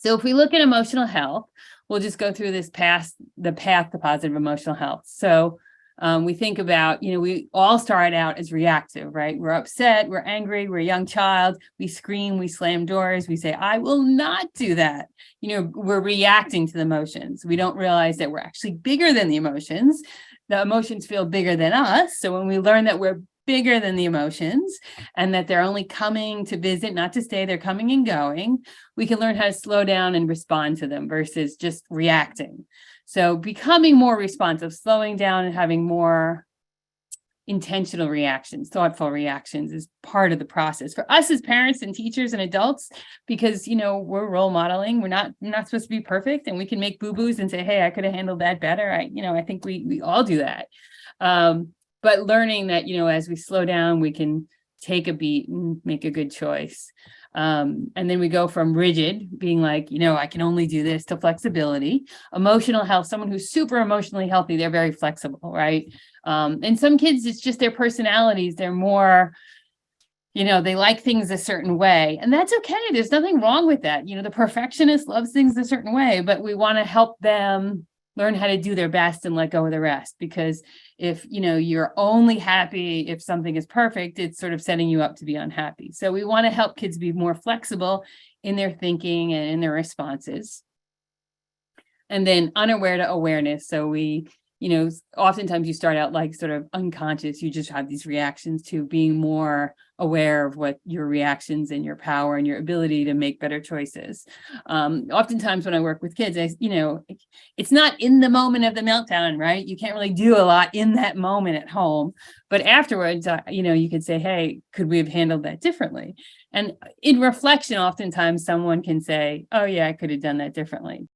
So if we look at emotional health, we'll just go through the path to positive emotional health. So we think about, we all start out as reactive, right? We're upset, we're angry, we're a young child, we scream, we slam doors, we say, I will not do that. We're reacting to the emotions. We don't realize that we're actually bigger than the emotions. The emotions feel bigger than us. So when we learn that we're bigger than the emotions and that they're only coming to visit, not to stay, they're coming and going, we can learn how to slow down and respond to them versus just reacting. So becoming more responsive, slowing down and having more intentional reactions, thoughtful reactions is part of the process for us as parents and teachers and adults, because, we're role modeling. We're not supposed to be perfect, and we can make boo-boos and say, hey, I could have handled that better. I think we all do that. But learning that, as we slow down, we can take a beat and make a good choice. And then we go from rigid, being like, I can only do this, to flexibility. Emotional health, someone who's super emotionally healthy, they're very flexible, right? And some kids, it's just their personalities. They're more, they like things a certain way, and that's okay. There's nothing wrong with that. The perfectionist loves things a certain way, but we want to help them learn how to do their best and let go of the rest. Because if, you're only happy if something is perfect, it's sort of setting you up to be unhappy. So we want to help kids be more flexible in their thinking and in their responses. And then unaware to awareness. So we, oftentimes you start out like sort of unconscious. You just have these reactions to being more aware of what your reactions and your power and your ability to make better choices. Oftentimes when I work with kids, it's not in the moment of the meltdown, right? You can't really do a lot in that moment at home, but afterwards, you could say, hey, could we have handled that differently? And in reflection, oftentimes someone can say, oh yeah, I could have done that differently.